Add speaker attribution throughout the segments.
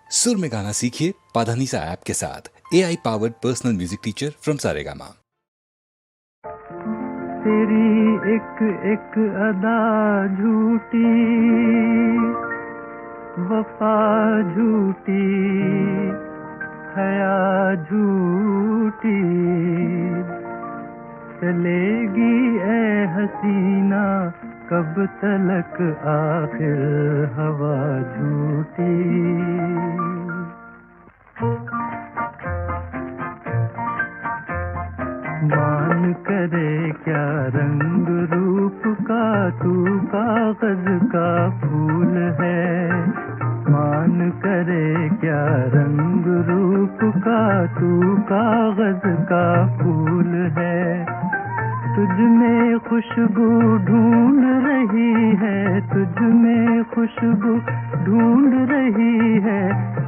Speaker 1: सुर में गाना सीखिए पाधानीसा ऐप के साथ। AI powered personal music teacher from Saregama.
Speaker 2: तेरी एक एक अदा झूठी, वफा झूठी, हया झूठी, चलेगी ए हसीना कब तलक आखिर हवा झूठी। मान करे क्या रंग रूप का, तू कागज का फूल है। मान करे क्या रंग रूप का, तू कागज का फूल है। तुझ में खुशबू ढूंढ रही है, तुझ में खुशबू ढूंढ रही है,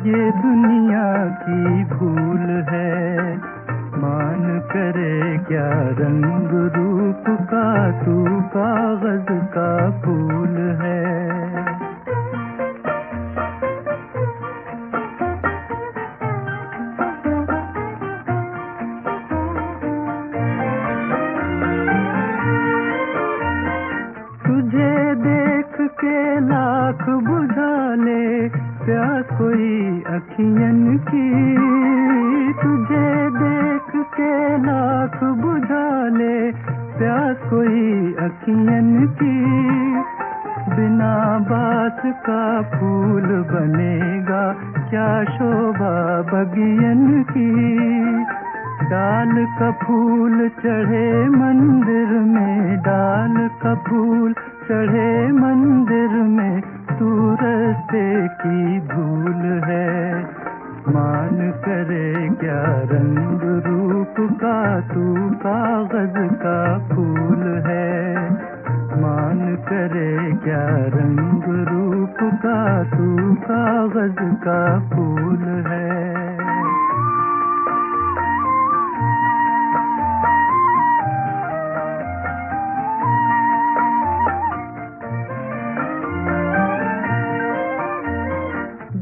Speaker 2: ये दुनिया की भूल है। मान करे क्या रंग रूप का, तू कागज का फूल है। तुझे देख के लाख बुझा ले प्यास कोई अखियन की, तुझे देख के लाख बुझा ले प्यास कोई अखियन की। बिना बात का फूल बनेगा क्या शोभा बगियन की। डाल का फूल चढ़े मंदिर में, डाल का फूल चढ़े मंदिर में, तू रस्ते की धूल है। मान करे क्या रंग रूप का, तू कागज का फूल है। मान करे क्या रंग रूप का, तू कागज का फूल है।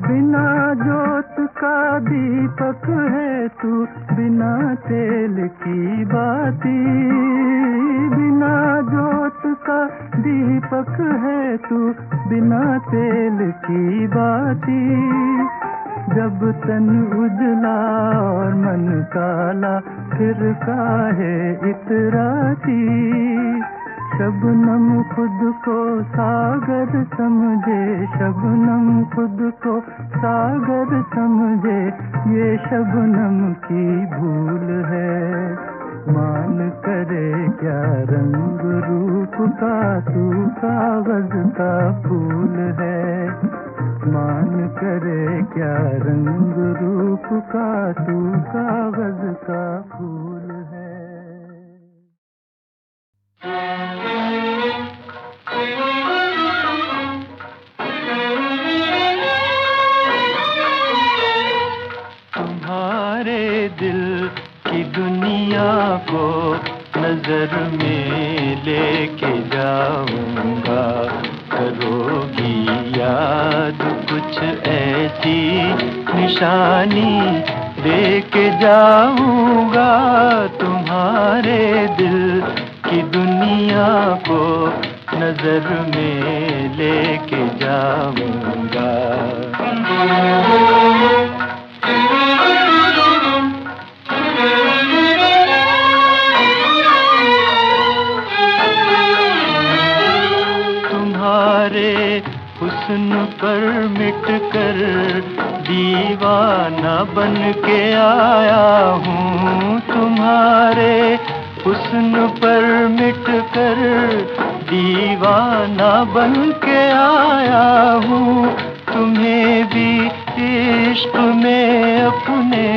Speaker 2: बिना जोत का दीपक है तू, बिना तेल की बाती। बिना जोत का दीपक है तू, बिना तेल की बाती। जब तन उजला और मन काला, फिर काहे इतराती। शबनम खुद को सागर समझे, शबनम खुद को सागर समझे, ये शबनम की भूल है। मान करे क्या रंग रूप का, तू कागज का फूल है। मान करे क्या रंग रूप का, तू कागज का फूल है। तुम्हारे दिल की दुनिया को नजर में लेके जाऊंगा। करोगी याद कुछ ऐसी निशानी देके जाऊंगा। तुम्हारे दिल की दुनिया को नजर में लेके जाऊंगा। तुम्हारे हुस्न पर मिट कर दीवाना बन के आया हूँ। तुम्हारे हुस्न पर मिट कर दीवाना बन के आया हूँ। तुम्हें भी इश्क में अपने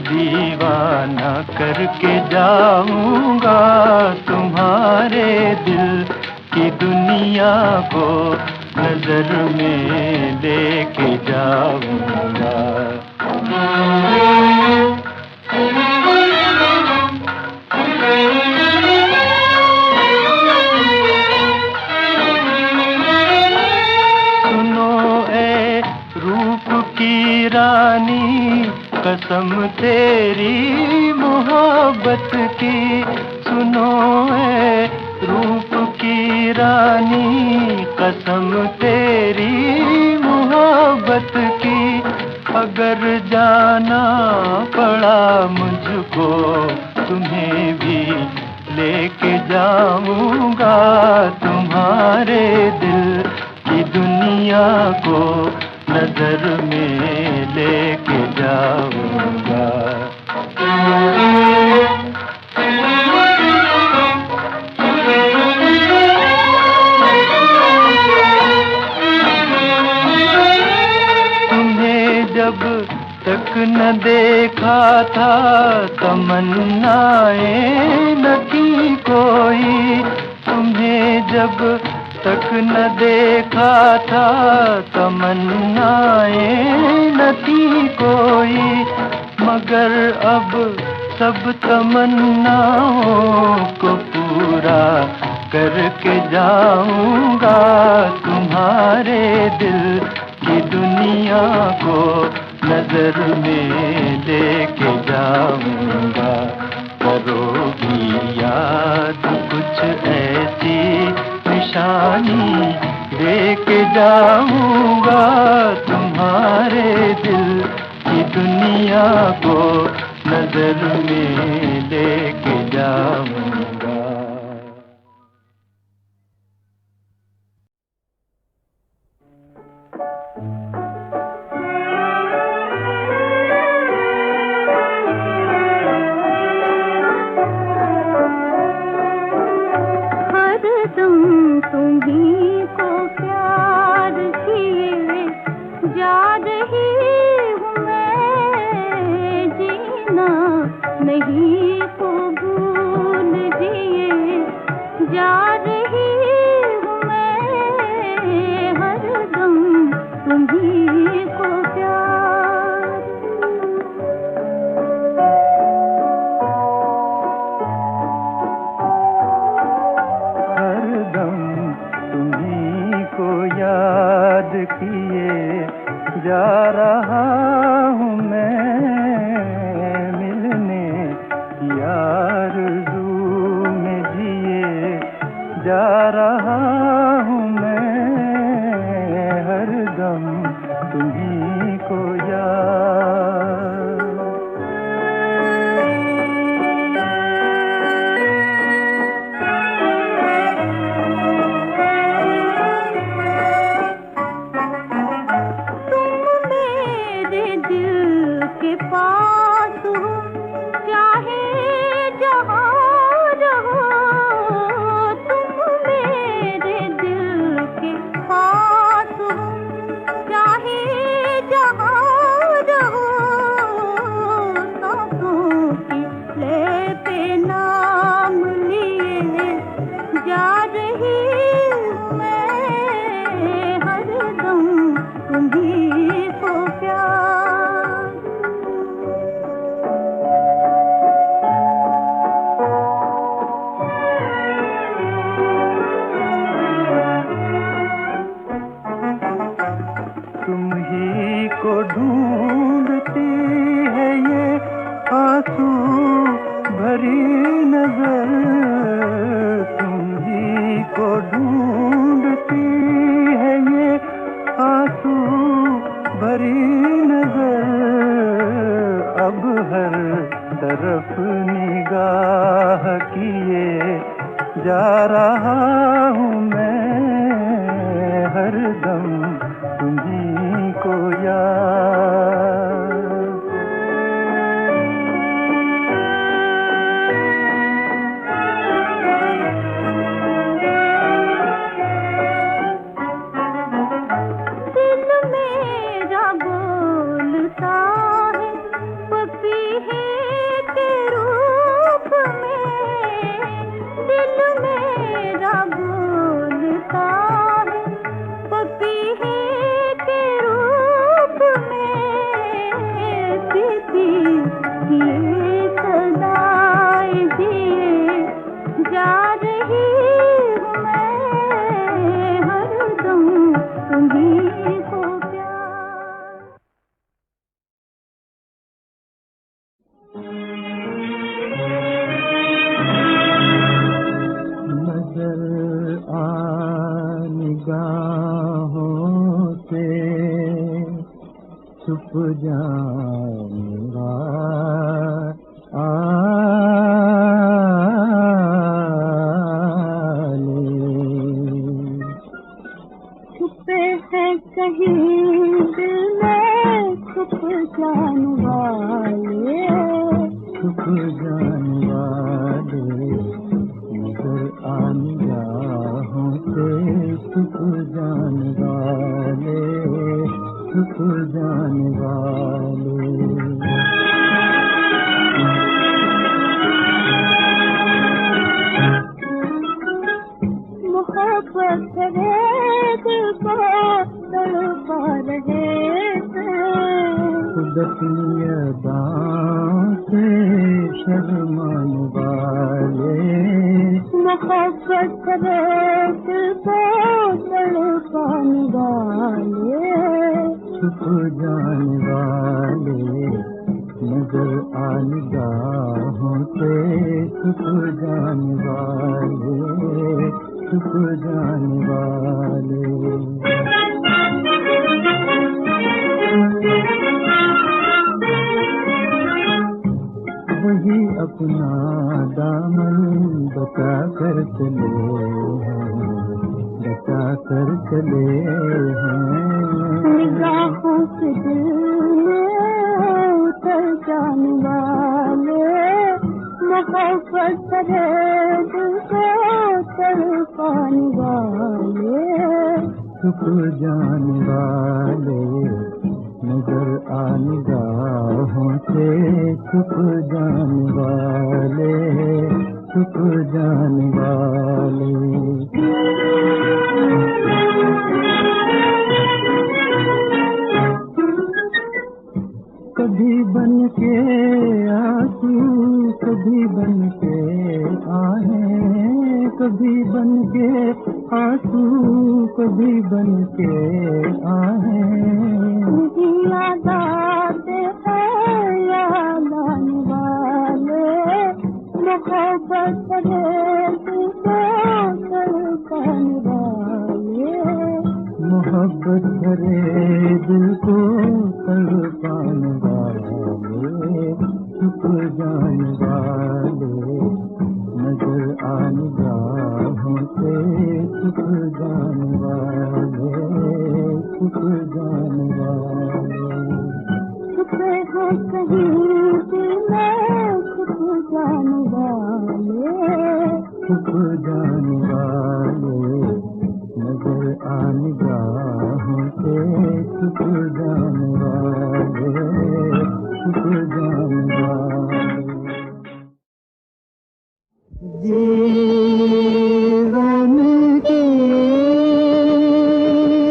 Speaker 2: दीवाना करके जाऊंगा। तुम्हारे दिल की दुनिया को नजर में लेके जाऊंगा। की रानी कसम तेरी मोहब्बत की, सुनो ए रूप की रानी कसम तेरी मोहब्बत की। अगर जाना पड़ा मुझको तुम्हें भी लेके जाऊंगा, तुम्हारे दिल की दुनिया को नजर में लेके जाऊंगा। तुम्हें जब तक न देखा था तमन्नाएं न थी कोई, तुम्हें जब तक न देखा था तमन्नाएं न थी कोई। मगर अब सब तमन्नाओं को पूरा करके जाऊंगा, तुम्हारे दिल की दुनिया को नजर में लेके जाऊंगा। करोगी याद कुछ ऐसी निशानी लेके जाऊंगा, तुम्हारे दिल की दुनिया को नजर में लेके जाऊंगा।
Speaker 3: तुम्हीं को प्यार किए जा रही हूँ मैं, जीना नहीं को भूल जिए जा रही हूँ मैं, हरदम तुम्हीं को प्यार।
Speaker 2: हरदम तुम्हीं को याद किए जा रहा हूँ मैं, मिलने की आरज़ू में जिए जा रहा हूँ मैं, हरदम तुम्हीं को याद।
Speaker 3: पपीहे के रूप में
Speaker 2: छुप जाऊंगा
Speaker 3: छुपे हैं कहीं दिल में छुप जाने वाले,
Speaker 2: छुप जाने वाले नजर आने राहों से, छुप जाने वाले, छुप जाने वाले।
Speaker 3: मोहब्बत करे दिल को तड़पा रहे थे,
Speaker 2: खुद अपनी अदाओं से शर्माने वाले,
Speaker 3: मोहब्बत करे दिल को तड़पाने वाले,
Speaker 2: छुप जाने वाले नजर आने राहों से, छुप जाने वाले, छुप जाने वाले। वही अपना दामन बचा कर चले हैं, बचा कर चले हैं।
Speaker 3: निगाहों से दिल में उतर जाने वाले, मोहब्बत करे दिल को तड़पाने वाले,
Speaker 2: छुप जाने वाले नजर आने राहों से, छुप जाने वाले, छुप जाने वाले। कभी बन के आंसू, कभी बन के आहें, कभी बन के आंसू, कभी बन के आहें।
Speaker 3: याद आते हैं याद आने वाले, मोहब्बत करे दिल को तड़पाने वाले,
Speaker 2: मोहब्बत भरे दिल को तड़पाने वाले, छुप जाने वाले नजर आने राहों से, छुप जाने वाले, छुप जाने वाले।
Speaker 3: छुपे हैं कहीं दिल में छुप जाने वाले,
Speaker 2: छुप जाने वाले नजर आने राहों से, छुप जाने वाले, छुप जाने वाले। जीवन की गाड़ी चलती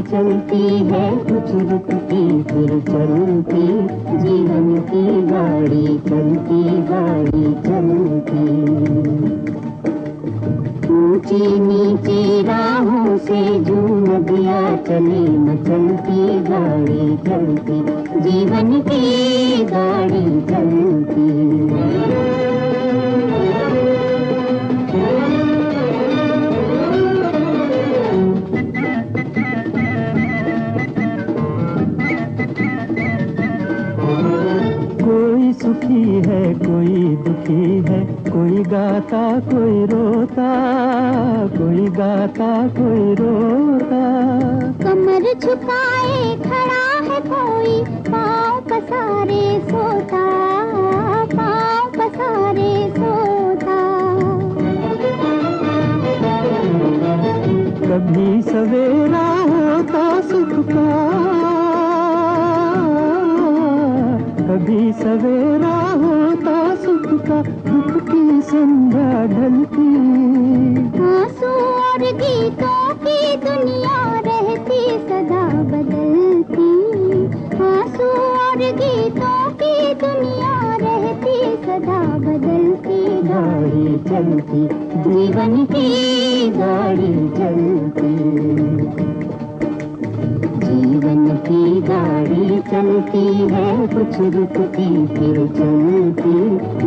Speaker 2: चलती है, कुछ रुकती फिर चलती, जीवन की गाड़ी चलती, गाड़ी चलती। ऊंची नीची राहों से जो नदियाँ चली न चलती, गाड़ी चलती, जीवन की गाड़ी चलती। सुखी है कोई दुखी है, कोई गाता कोई रोता, कोई गाता कोई रोता।
Speaker 3: कमर झुकाए खड़ा है कोई, पाँव पसारे सोता, पाँव पसारे सोता।
Speaker 2: कभी सवेरा होता सुख का, कभी सवेरा होता सुख का, दुख की संध्या ढलती।
Speaker 3: आंसू और गीतों की दुनिया रहती सदा बदलती, आंसू और गीतों की दुनिया रहती सदा बदलती।
Speaker 2: गाड़ी चलती, जीवन की गाड़ी चलती। चलती। जीवन की गाड़ी चलती है कुछ रुकती फिर चलती।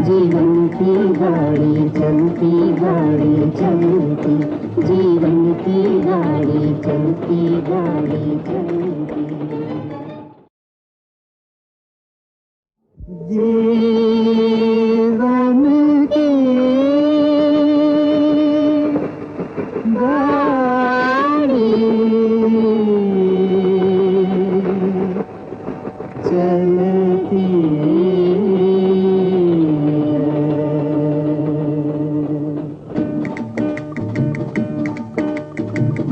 Speaker 2: जीवन की गाड़ी चलती गाड़ी चलती। जीवन की गाड़ी चलती गाड़ी चलती। जीवन की गाड़ी चलती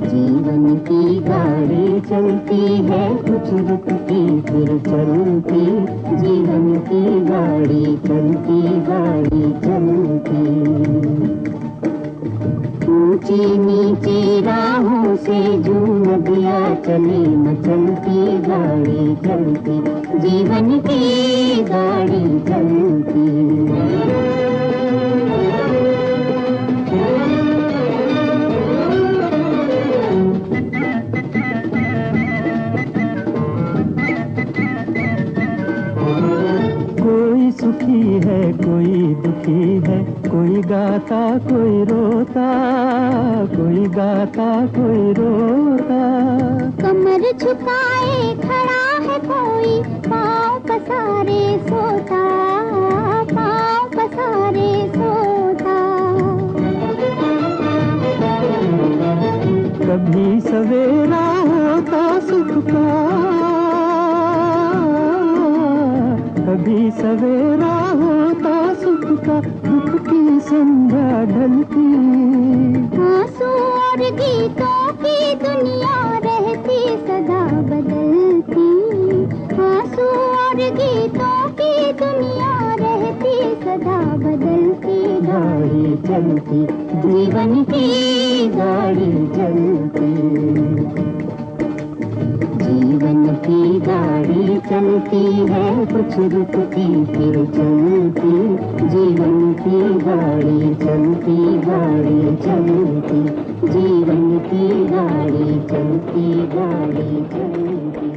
Speaker 2: जीवन की गाड़ी चलती है कुछ रुकती फिर चलती। जीवन की गाड़ी चलती गाड़ी चलती। ऊंची नीची राहों से झूम दिया चले न चलती गाड़ी चलती। जीवन की गाड़ी चलती। कोई सुखी है कोई दुखी है, कोई गाता कोई रोता, कोई गाता कोई रोता।
Speaker 3: कमर झुकाए खड़ा है कोई, पाँव पसारे सोता, पाँव पसारे सोता।
Speaker 2: कभी सवेरा होता सुख का, कभी सवेरा होता सुख का, दुख की संध्या ढलती।
Speaker 3: आंसू और गीतों की दुनिया रहती सदा बदलती। आंसू और गीतों की दुनिया रहती सदा बदलती।
Speaker 2: गाड़ी चलती जीवन की गाड़ी चलती। जीवन की गाड़ी चलती है कुछ रुकती फिर चलती। जीवन की गाड़ी चलती गाड़ी चलती। जीवन की गाड़ी चलती गाड़ी चलती।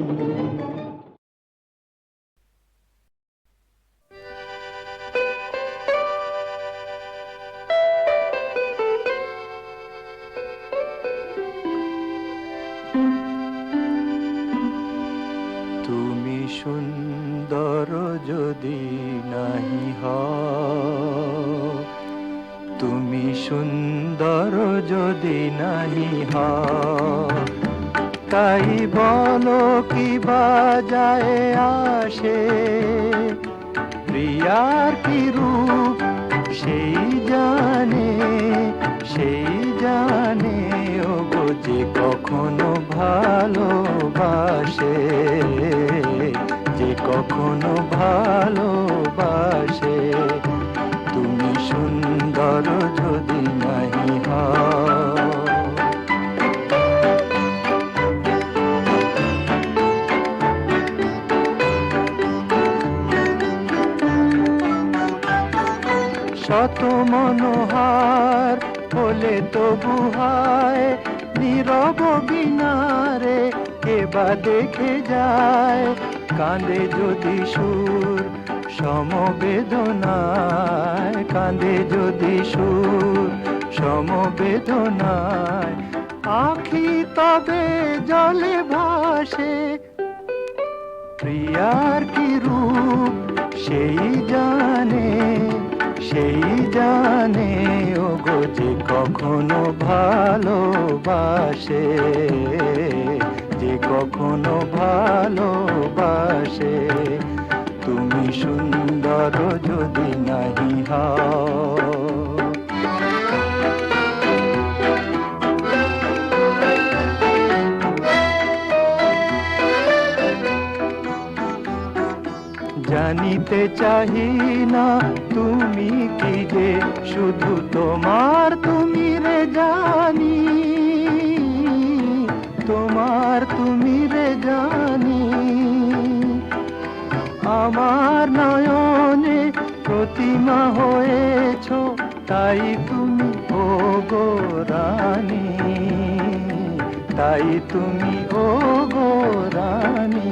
Speaker 2: তুমি সুন্দর যদি নাহি হও, তুমি সুন্দর যদি নাহি হও, তাই বলো কি বা যায় আসে। প্রিয়ার কি রূপ সেই জানে, সেই জানে ওগো যে কখনো ভালোবাসে, যে কখনো ভালোবাসে। তুমি সুন্দর যদি নাহি হও। শত মনোহার হলে তবু হায়, নীরব বিনারে কে বা দেখে যায়। কাঁদে যদি সুর সমবেদনায়, কাঁদে যদি সুর সমবেদনায়, আখি তবে জলে ভাসে। প্রিয়ার কি রূপ সেই জানে, সেই জানে ওগো যে কখনো ভালোবাসে, যে কখনো ভালোবাসে। তুমি সুন্দর যদি নাহি হও। জানিতে চাহি না তুমি কি যে, শুধু তোমার তুমি রে জানি, তোমার তুমি রে জানি। আমার নয়নে প্রতিমা হয়েছো, তাই তুমি ওগো রানী, তাই তুমি ও গো রানী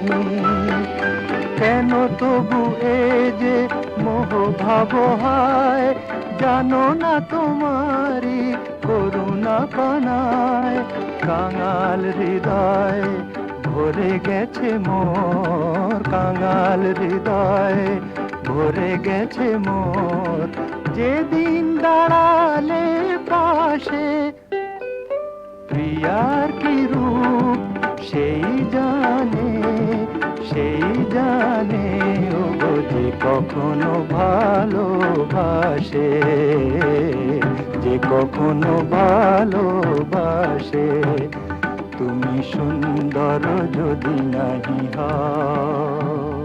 Speaker 2: কেন তবু এ যে মোহ ভাব হায় জানো না তোমারি করুণা পানায় কাঙাল হৃদয় ভরে গেছে মোর কাঙাল হৃদয় ভরে গেছে মোর যেদিন দাঁড়ালে পাশে প্রিয়ার কি রূপ সেই জানে ও গো যে কখনো ভালোবাসে যে কখনো ভালোবাসে তুমি সুন্দর যদি নাহি হও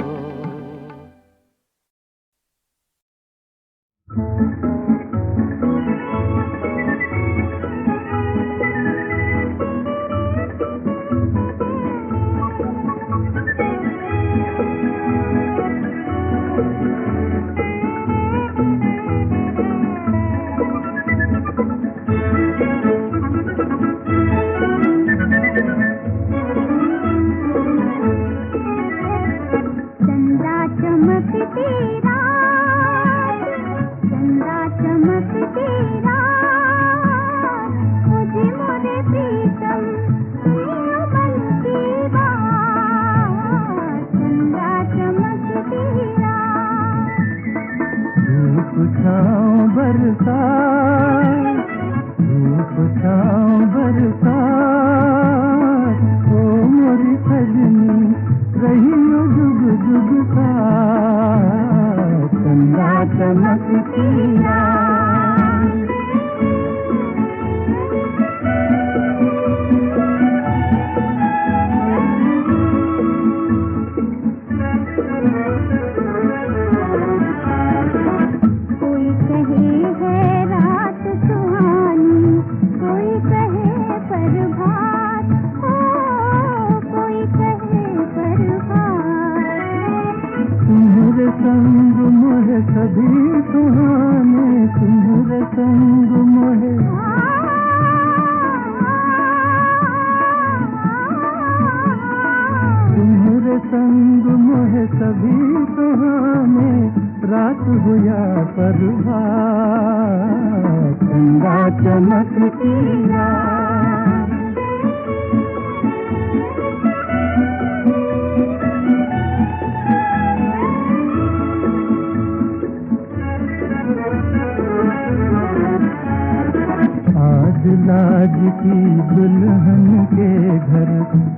Speaker 2: लाज की दुल्हन के घर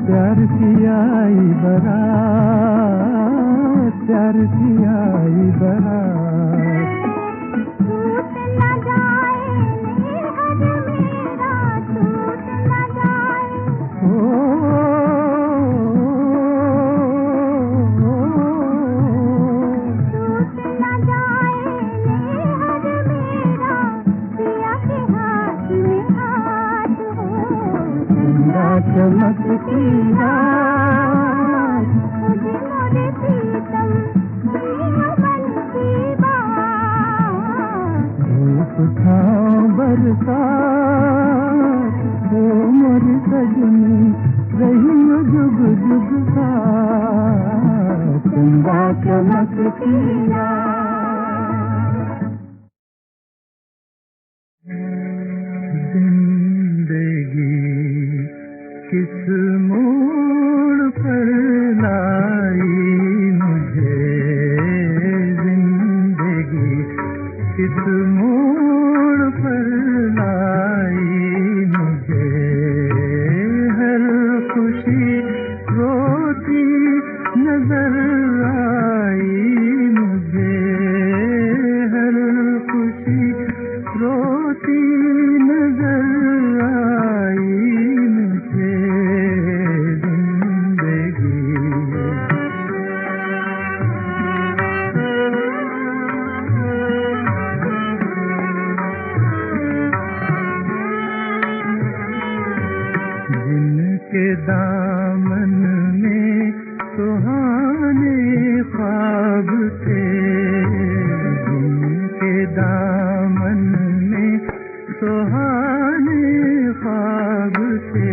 Speaker 2: प्यार की आई बारात प्यार की आई बारात
Speaker 3: टूट न जाए निहर मेरा टूट न जाए टूट न जाए निहर मेरा पिया के हाथ में
Speaker 2: चमकती रात
Speaker 3: मुझे मोरे प्रीतम प्रिय मन की बात
Speaker 2: धूप छाँव बरसात वो मोर सजनी रही जुग जुग साथ चंदा चमकती रात जिंदगी किस मोड़ पर लाई मुझे जिंदगी किस मोड़ पर लाई मुझे हर खुशी रोती नजर आई मुझे हर खुशी रोती नजर आई जिनके दामन में सुहाने ख्वाब थे जिनके दामन में सुहाने ख्वाब थे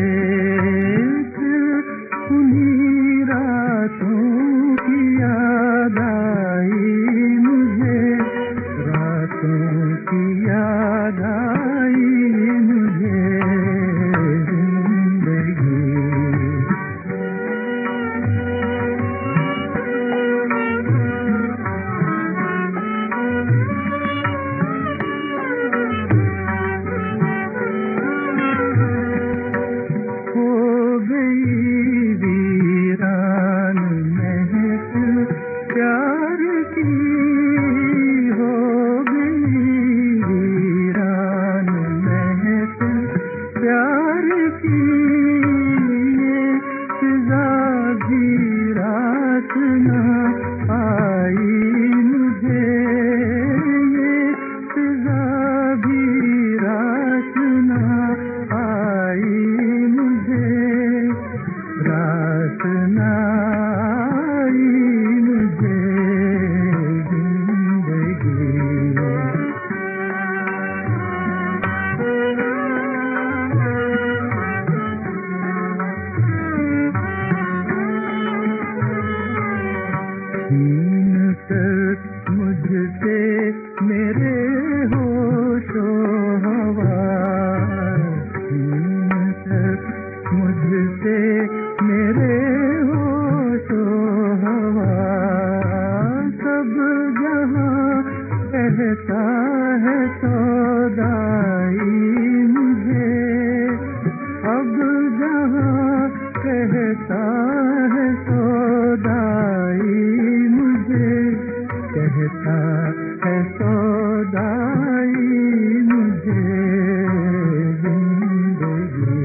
Speaker 2: कहता है सौदाई मुझे, कहता है सौदाई मुझे, जिंदगी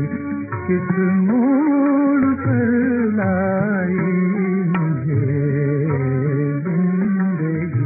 Speaker 2: किस मोड़ पर लाई मुझे जिंदगी।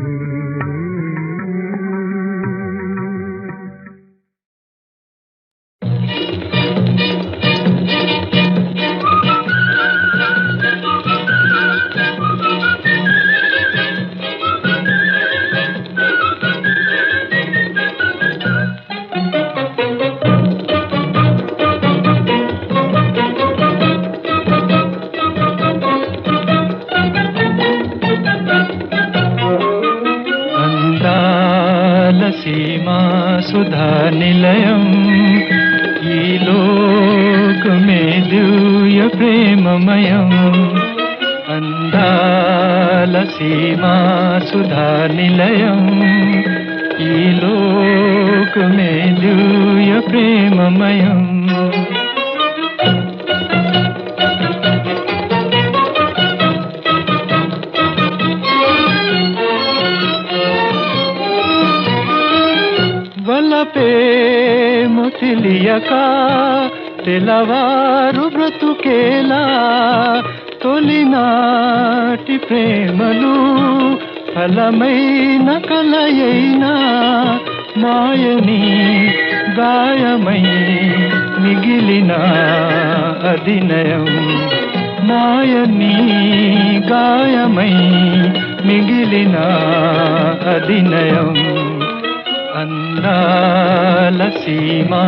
Speaker 4: सीमा सुधा निलयम ఈ లోకమే దివ్య ప్రేమమయం అందాల సీమా సుధా నిలయం ఈ లోకమే దివ్య ప్రేమమయం వలపే ముసిలియక తెలవారు బ్రతుకేలా తొలినాటి ప్రేమలు ఫలమైన కలయైనా మాయని గాయమై మిగిలిన అధినయం మాయని గాయమై మిగిలిన అధినయం అందాల సీమా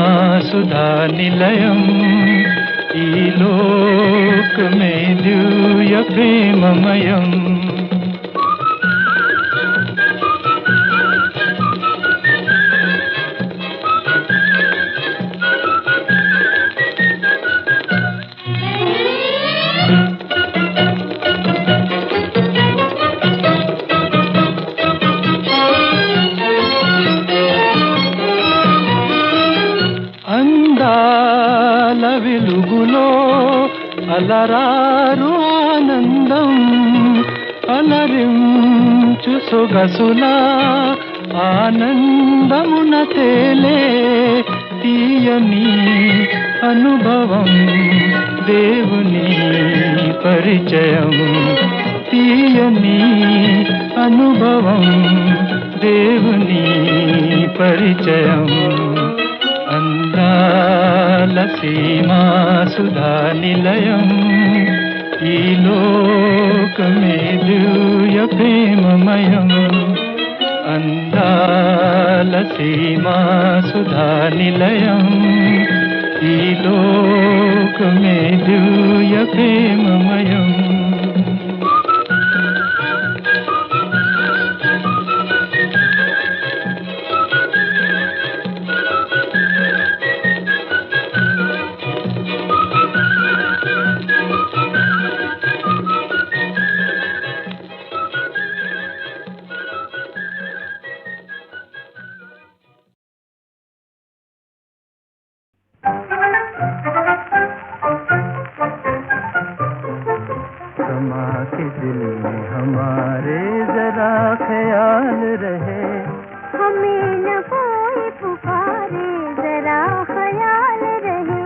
Speaker 4: సుధా నిలయం ఈ లోకమే దివ్య ప్రేమమయం వెలుగులో అలరారు ఆనందం అలరించు సొగసుల ఆనందమున తేలే తీయని అనుభవం దేవుని పరిచయం తీయని అనుభవం దేవుని పరిచయం అందాల సీమా సుధా నిలయం ఈ లోకమే దివ్య ప్రేమమయం అందాల సీమా సుధా నిలయం ఈ లోకమే దివ్య ప్రేమమయం
Speaker 2: समा के दिल में हमारे जरा ख्याल रहे,
Speaker 3: हमें न कोई पुकारे जरा ख्याल रहे।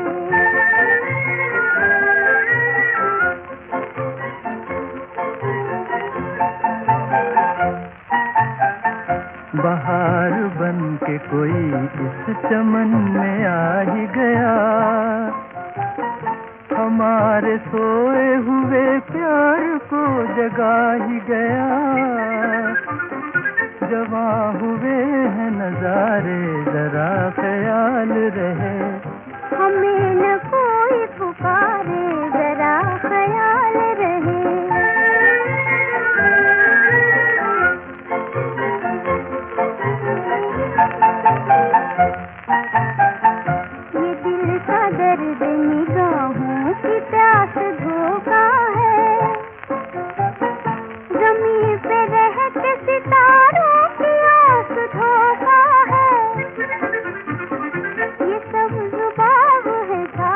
Speaker 2: बहार बन के कोई इस चमन में आ ही गया, हमारे सोए हुए प्यार को जगा ही गया। जवां हुए हैं नजारे जरा ख्याल रहे,
Speaker 3: हमें न कोई पुकारे जरा ख्याल रहे। ये दिल का दर्द निगाहों की प्यास धोखा है, ज़मीन पे रहते सितारों की आस धोखा है। ये सब जुबाब है था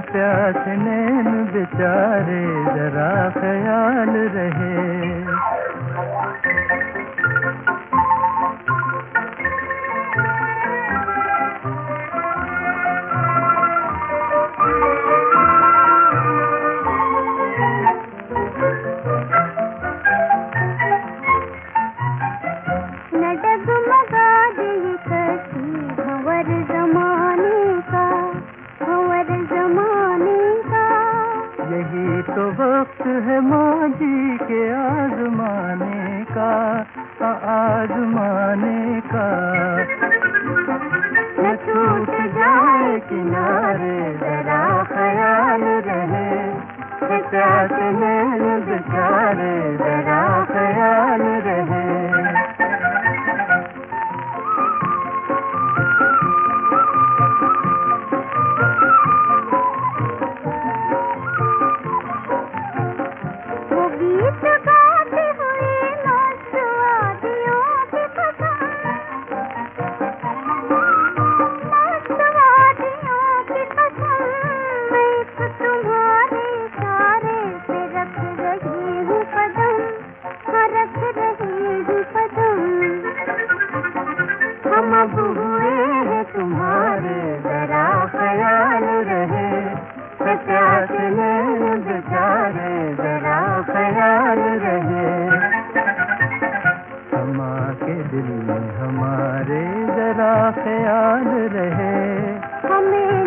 Speaker 2: प्यास नैन बेचारे जरा ख्याल रहे।
Speaker 3: न डगमगा दे कसी भंवर जमाने का, भंवर जमाने का।
Speaker 2: यही तो वक्त है माजी के आजमाने का, आजमाने का।
Speaker 3: न छूट जाए किनारे जरा ख्याल रहे,
Speaker 2: प्यास नैन बेचारे जरा ख्याल रहे।
Speaker 3: वो गीत गाते हुए मस्त वादियों की कसम, मस्त वादियों की कसम। मैं तो तुम्हारे इशारे पे रख रही हूँ कदम, हाँ रख रही हूँ कदम। हम अब हुए हैं तुम्हारे जरा ख्याल रहे, प्यास नैन बेचारे जरा ख्याल रहे।
Speaker 2: समा के दिल में हमारे जरा ख्याल रहे।
Speaker 3: हमें